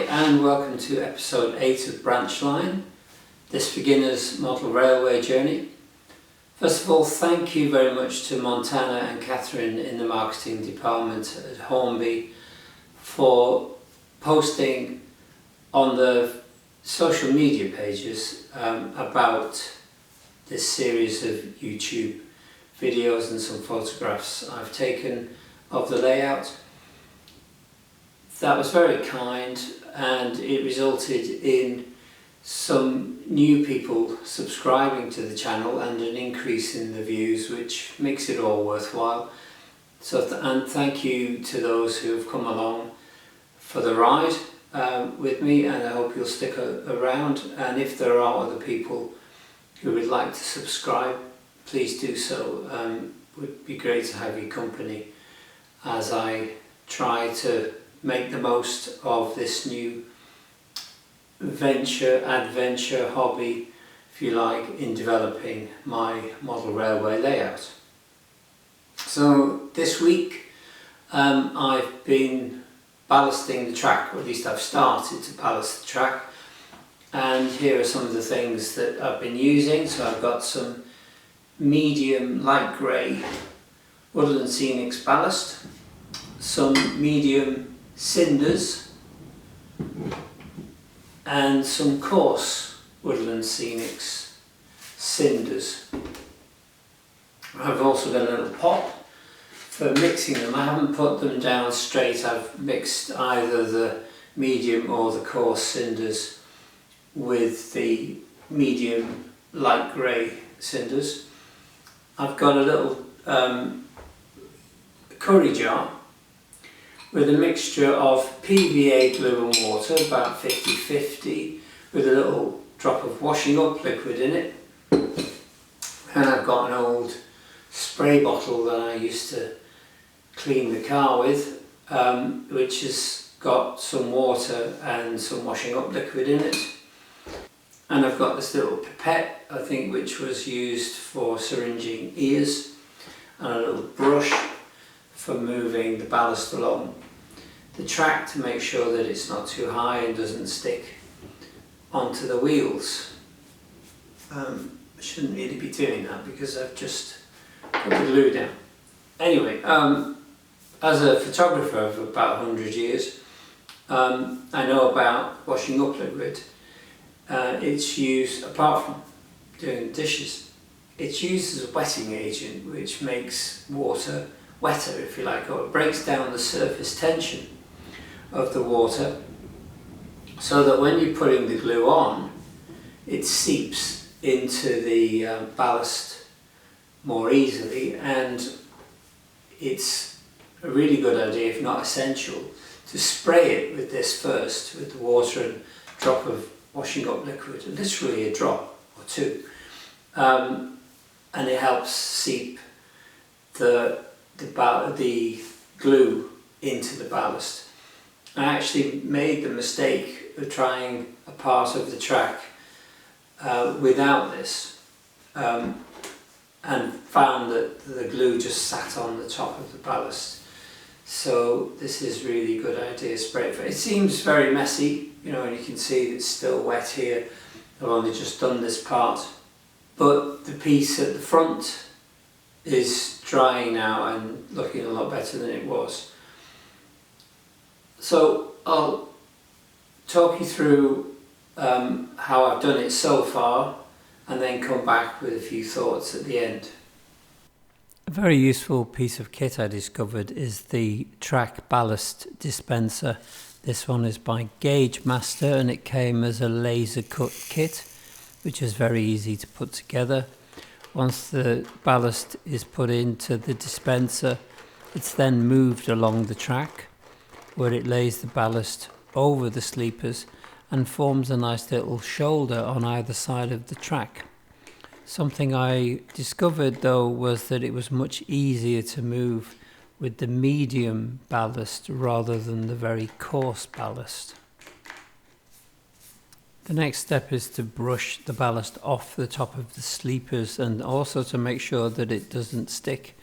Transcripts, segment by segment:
and welcome to episode 8 of BRANCHLINE, this beginner's model railway journey. First of all, thank you very much to Montana and Catherine in the marketing department at Hornby for posting on the social media pages about this series of YouTube videos and some photographs I've taken of the layout. That was very kind, and it resulted in some new people subscribing to the channel and an increase in the views, which makes it all worthwhile. And thank you to those who have come along for the ride with me, and I hope you'll stick around. And if there are other people who would like to subscribe, please do so. It would be great to have your company as I try to make the most of this new adventure, hobby, if you like, in developing my model railway layout. So this week I've been ballasting the track, or at least I've started to ballast the track, and here are some of the things that I've been using. So I've got some medium light grey Woodland Scenics ballast, some medium cinders, and some coarse Woodland Scenics cinders. I've also got a little pot for mixing them. I haven't put them down straight. I've mixed either the medium or the coarse cinders with the medium light grey cinders. I've got a little curry jar with a mixture of PVA glue and water, about 50-50, with a little drop of washing up liquid in it. And I've got an old spray bottle that I used to clean the car with, which has got some water and some washing up liquid in it. And I've got this little pipette, I think, which was used for syringing ears, and a little brush for moving the ballast along the track to make sure that it's not too high and doesn't stick onto the wheels. I shouldn't really be doing that because I've just put the glue down. Anyway, as a photographer of about 100 years, I know about washing up liquid. It's used, apart from doing dishes, it's used as a wetting agent, which makes water wetter, if you like, or it breaks down the surface tension of the water so that when you're putting the glue on, it seeps into the ballast more easily. And it's a really good idea, if not essential, to spray it with this first, with the water and a drop of washing up liquid, literally a drop or two, and it helps seep the glue into the ballast. I actually made the mistake of trying a part of the track without this, and found that the glue just sat on the top of the ballast. So this is really a good idea, spray it. It seems very messy, you know, and you can see it's still wet here. I've only just done this part, but the piece at the front is drying now and looking a lot better than it was. So I'll talk you through how I've done it so far, and then come back with a few thoughts at the end. A very useful piece of kit I discovered is the track ballast dispenser. This one is by Gaugemaster, and it came as a laser cut kit, which is very easy to put together. Once the ballast is put into the dispenser, it's then moved along the track, where it lays the ballast over the sleepers and forms a nice little shoulder on either side of the track. Something I discovered though was that it was much easier to move with the medium ballast rather than the very coarse ballast. The next step is to brush the ballast off the top of the sleepers, and also to make sure that it doesn't stick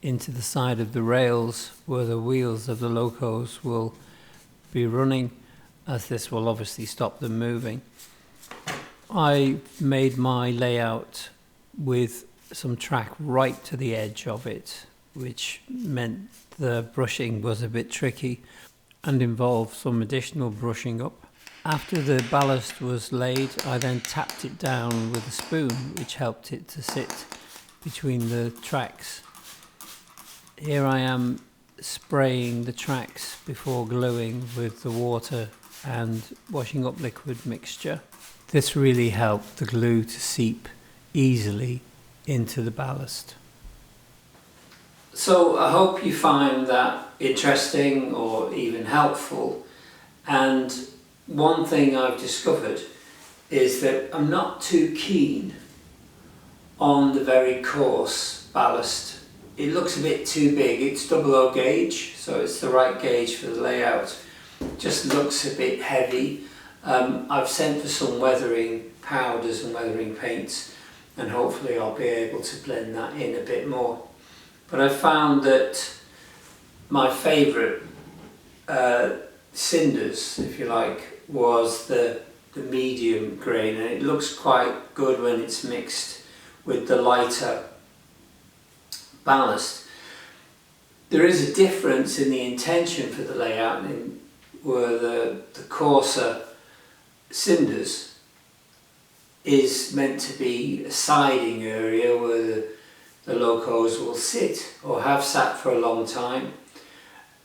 into the side of the rails where the wheels of the locos will be running, as this will obviously stop them moving. I made my layout with some track right to the edge of it, which meant the brushing was a bit tricky and involved some additional brushing up. After the ballast was laid, I then tapped it down with a spoon, which helped it to sit between the tracks. Here I am spraying the tracks before gluing with the water and washing up liquid mixture. This really helped the glue to seep easily into the ballast. So I hope you find that interesting or even helpful. And one thing I've discovered is that I'm not too keen on the very coarse ballast. It looks a bit too big. It's 00 gauge, so it's the right gauge for the layout. Just looks a bit heavy. I've sent for some weathering powders and weathering paints, and hopefully I'll be able to blend that in a bit more. But I found that my favourite cinders, if you like, was the medium grain, and it looks quite good when it's mixed with the lighter ballast. There is a difference in the intention for the layout, where the coarser cinders is meant to be a siding area where the locos will sit or have sat for a long time,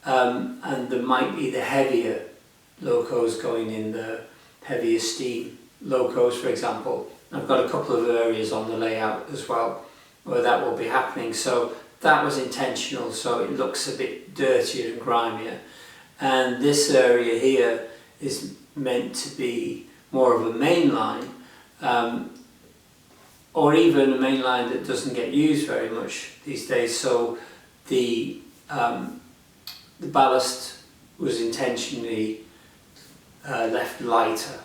and there might be the heavier locos going in, the heavier steam locos, for example. I've got a couple of areas on the layout as well where that will be happening, so that was intentional, so it looks a bit dirtier and grimier. And this area here is meant to be more of a main line, or even a main line that doesn't get used very much these days, so the ballast was intentionally left lighter.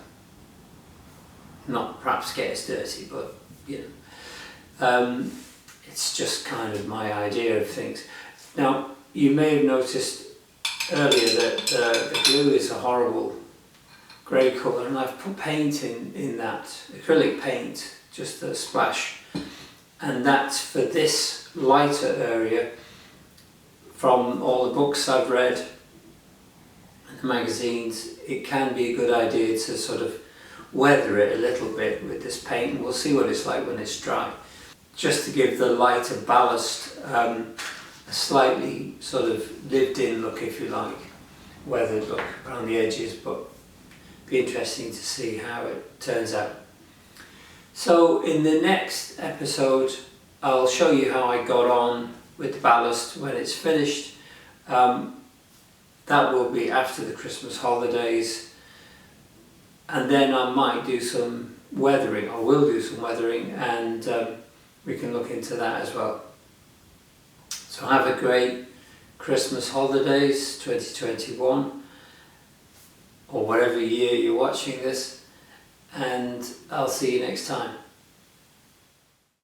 Not perhaps get as dirty, but you know, it's just kind of my idea of things. Now, you may have noticed earlier that the glue is a horrible grey colour, and I've put paint in that, acrylic paint, just a splash, and that's for this lighter area. From all the books I've read and the magazines, it can be a good idea to sort of weather it a little bit with this paint, and we'll see what it's like when it's dry, just to give the lighter ballast a slightly sort of lived in look, if you like, weathered look around the edges, but be interesting to see how it turns out. So in the next episode I'll show you how I got on with the ballast when it's finished. That will be after the Christmas holidays, and then I might do some weathering, or will do some weathering, and we can look into that as well. So have a great Christmas holidays 2021, or whatever year you're watching this, and I'll see you next time.